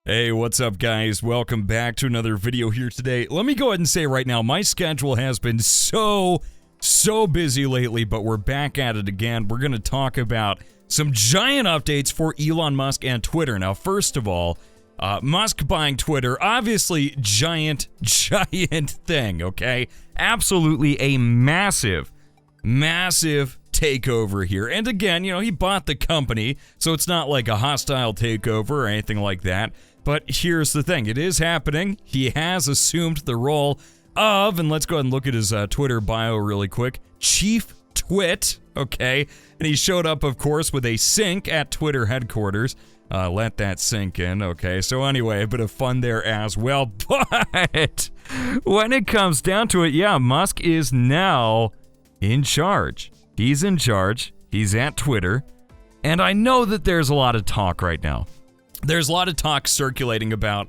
Hey, what's up, guys? Welcome back to another video here today. Let me go ahead and say right now, my schedule has been so busy lately, but we're back at it again. We're going to talk about some giant updates for Elon Musk and Twitter. Now, first of all, Musk buying Twitter, obviously giant thing, okay? Absolutely a massive takeover here. And again, you know, he bought the company, so it's not like a hostile takeover or anything like that. But here's the thing, it is happening. He has assumed the role of, and let's go ahead and look at his Twitter bio really quick, Chief Twit, okay? And he showed up, of course, with a sink at Twitter headquarters. Let that sink in, okay? So anyway, a bit of fun there as well. But when it comes down to it, yeah, Musk is now in charge. He's in charge. He's at Twitter. And I know that there's a lot of talk right now. There's a lot of talk circulating about,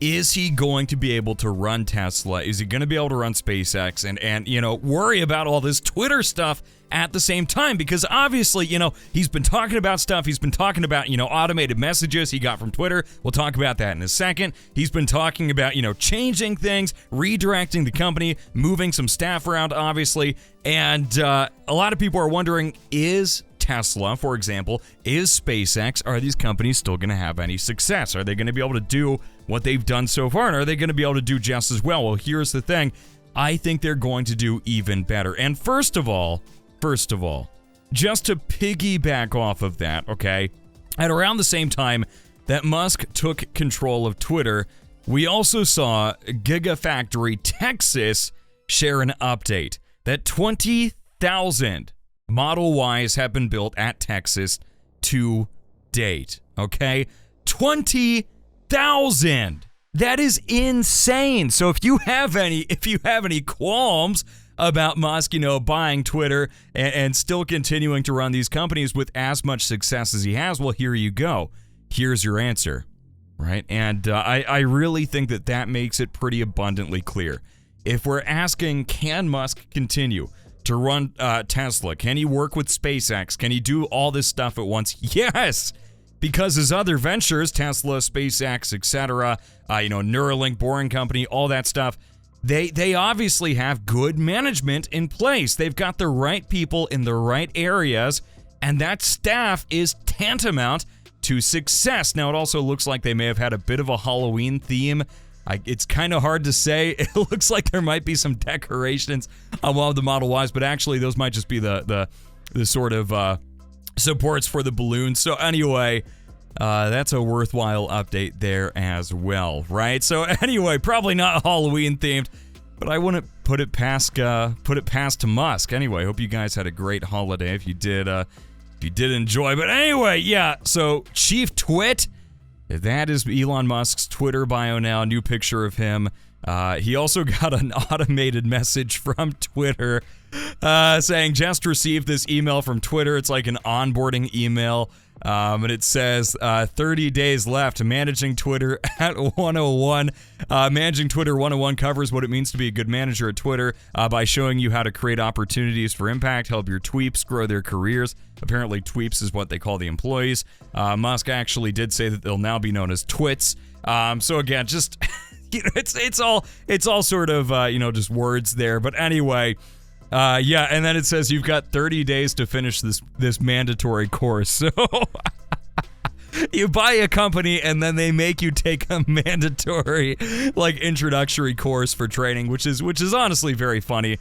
is he going to be able to run Tesla? Is he going to be able to run SpaceX and you know, worry about all this Twitter stuff at the same time? Because obviously, you know, he's been talking about stuff. He's been talking about, you know, automated messages he got from Twitter. We'll talk about that in a second. He's been talking about, you know, changing things, redirecting the company, moving some staff around, obviously. And a lot of people are wondering, is Tesla, for example, is SpaceX, are these companies still going to have any success? Are they going to be able to do what they've done so far? And are they going to be able to do just as well? Well, here's the thing. I think they're going to do even better. And first of all, just to piggyback off of that, okay, at around the same time that Musk took control of Twitter, we also saw Gigafactory Texas share an update that 20,000 Model Ys have been built at Texas to date, okay? 20,000! That is insane. So if you have any qualms about Musk, you know, buying Twitter and still continuing to run these companies with as much success as he has, well, here you go. Here's your answer, right? And I really think that makes it pretty abundantly clear. If we're asking, can Musk continue to run Tesla? Can he work with SpaceX? Can he do all this stuff at once? Yes! Because his other ventures, Tesla, SpaceX, etc., you know, Neuralink, Boring Company, all that stuff, they obviously have good management in place. They've got the right people in the right areas, and that staff is tantamount to success. Now, it also looks like they may have had a bit of a Halloween theme. It's kind of hard to say. It looks like there might be some decorations on one of the Model Ys, but actually those might just be the sort of supports for the balloons. So anyway, that's a worthwhile update there as well, right? So anyway, probably not Halloween themed, but I wouldn't put it past to Musk. Anyway, hope you guys had a great holiday if you did enjoy. But anyway, yeah. So Chief Twit. That is Elon Musk's Twitter bio now, new picture of him. He also got an automated message from Twitter saying, just received this email from Twitter. It's like an onboarding email, and it says, 30 days left, managing Twitter at 101. Managing Twitter 101 covers what it means to be a good manager at Twitter by showing you how to create opportunities for impact, help your tweeps grow their careers. Apparently, tweeps is what they call the employees. Musk actually did say that they'll now be known as twits. So again, just you know, it's all sort of you know, just words there. But anyway, yeah, and then it says you've got 30 days to finish this mandatory course. So you buy a company and then they make you take a mandatory, like, introductory course for training, which is honestly very funny.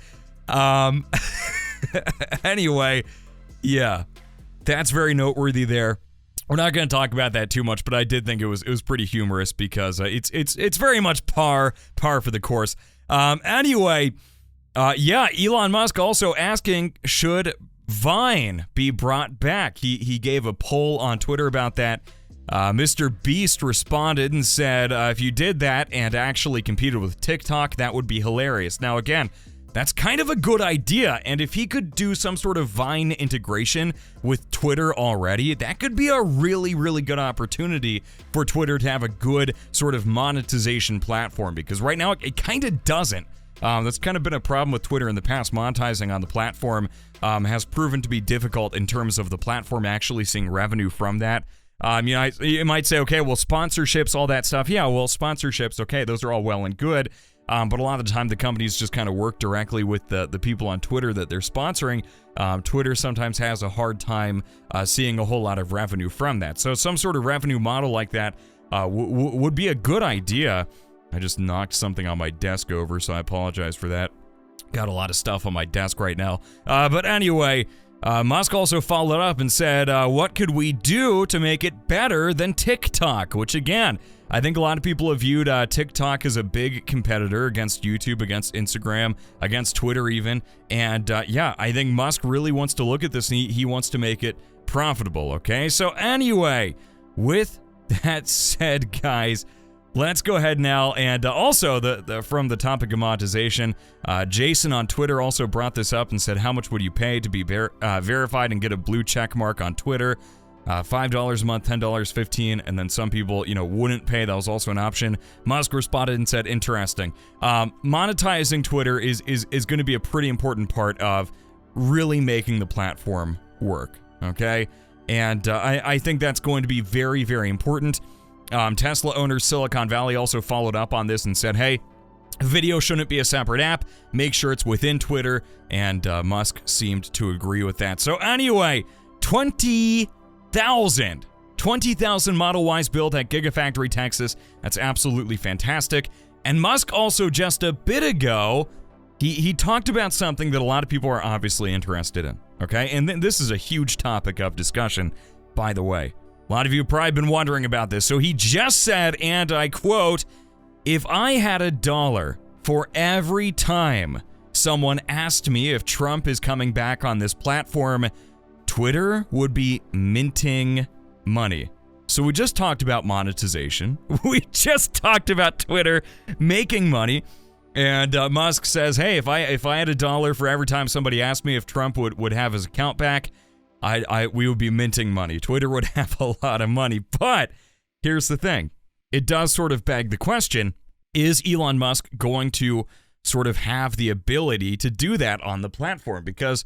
Anyway, yeah, that's very noteworthy there. We're not going to talk about that too much, but I did think it was pretty humorous because it's very much par for the course. Anyway, yeah, Elon Musk also asking, should Vine be brought back? He gave a poll on Twitter about that. Mr. Beast responded and said, if you did that and actually competed with TikTok, that would be hilarious. Now, again, that's kind of a good idea, and if he could do some sort of Vine integration with Twitter already, that could be a really, really good opportunity for Twitter to have a good sort of monetization platform, because right now it kind of doesn't. That's kind of been a problem with Twitter in the past. Monetizing on the platform has proven to be difficult in terms of the platform actually seeing revenue from that. You might say, okay, well, sponsorships, all that stuff. Yeah, well, sponsorships, okay, those are all well and good. But a lot of the time, the companies just kind of work directly with the people on Twitter that they're sponsoring. Twitter sometimes has a hard time seeing a whole lot of revenue from that. So some sort of revenue model like that would be a good idea. I just knocked something on my desk over, so I apologize for that. Got a lot of stuff on my desk right now. But anyway, Musk also followed up and said, what could we do to make it better than TikTok? Which, again, I think a lot of people have viewed TikTok as a big competitor against YouTube, against Instagram, against Twitter even. And yeah, I think Musk really wants to look at this and he wants to make it profitable, okay? So anyway, with that said, guys, let's go ahead now, and also from the topic of monetization, Jason on Twitter also brought this up and said, how much would you pay to be verified and get a blue check mark on Twitter? $5 a month, $10, $15, and then some people, wouldn't pay. That was also an option. Musk responded and said, interesting. Monetizing Twitter is going to be a pretty important part of really making the platform work, okay? And I think that's going to be very, very important. Tesla owner Silicon Valley also followed up on this and said, hey, video shouldn't be a separate app. Make sure it's within Twitter. And Musk seemed to agree with that. So anyway, 20,000 Model Ys built at Gigafactory, Texas. That's absolutely fantastic. And Musk also just a bit ago, he talked about something that a lot of people are obviously interested in. Okay, and this is a huge topic of discussion, by the way. A lot of you have probably been wondering about this. So he just said, and I quote, if I had $1 for every time someone asked me if Trump is coming back on this platform, Twitter would be minting money. So we just talked about monetization. We just talked about Twitter making money. And Musk says, hey, if I had $1 for every time somebody asked me if Trump would have his account back, we would be minting money. Twitter would have a lot of money. But here's the thing. It does sort of beg the question, is Elon Musk going to sort of have the ability to do that on the platform? Because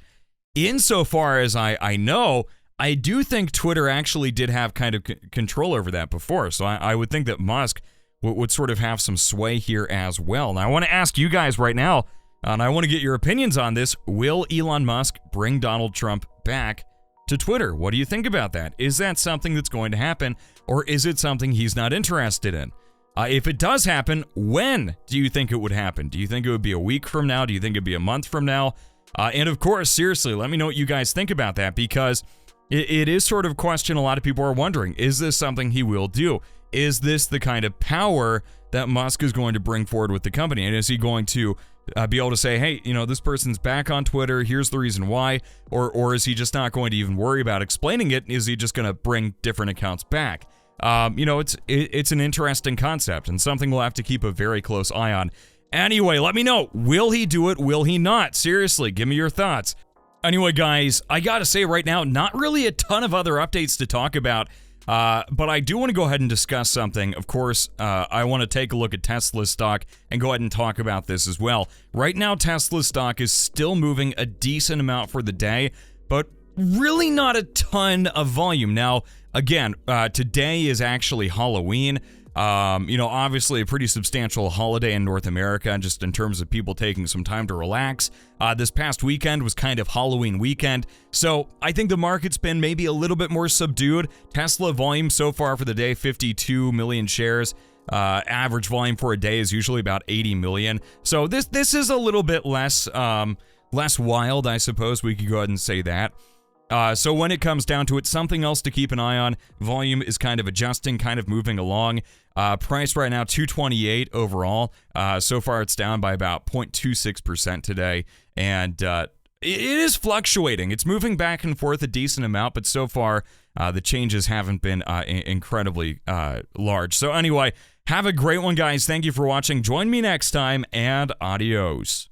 insofar as I know, I do think Twitter actually did have kind of control over that before. So I would think that Musk would sort of have some sway here as well. Now, I want to ask you guys right now, and I want to get your opinions on this. Will Elon Musk bring Donald Trump back to Twitter? What do you think about that? Is that something that's going to happen, or is it something he's not interested in? If it does happen, when do you think it would happen? Do you think it would be a week from now? Do you think it'd be a month from now? And of course, seriously, let me know what you guys think about that, because it is sort of a question a lot of people are wondering. Is this something he will do? Is this the kind of power that Musk is going to bring forward with the company? And is he going to be able to say, hey, this person's back on Twitter, here's the reason why? Or is he just not going to even worry about explaining it? Is he just going to bring different accounts back? It's an interesting concept and something we'll have to keep a very close eye on. Anyway, let me know. Will he do it? Will he not? Seriously, give me your thoughts. Anyway, guys, I gotta say right now, not really a ton of other updates to talk about. But I do want to go ahead and discuss something. Of course, I want to take a look at Tesla's stock and go ahead and talk about this as well. Right now, Tesla's stock is still moving a decent amount for the day, but really not a ton of volume. Now, again, today is actually Halloween. Obviously a pretty substantial holiday in North America, just in terms of people taking some time to relax. This past weekend was kind of Halloween weekend, so I think the market's been maybe a little bit more subdued. Tesla volume so far for the day, 52 million shares. Average volume for a day is usually about 80 million. So this is a little bit less wild, I suppose we could go ahead and say that. So when it comes down to it, something else to keep an eye on. Volume is kind of adjusting, kind of moving along. Price right now, $228 overall. So far, it's down by about 0.26% today. And it is fluctuating. It's moving back and forth a decent amount, but so far, the changes haven't been incredibly large. So anyway, have a great one, guys. Thank you for watching. Join me next time, and adios.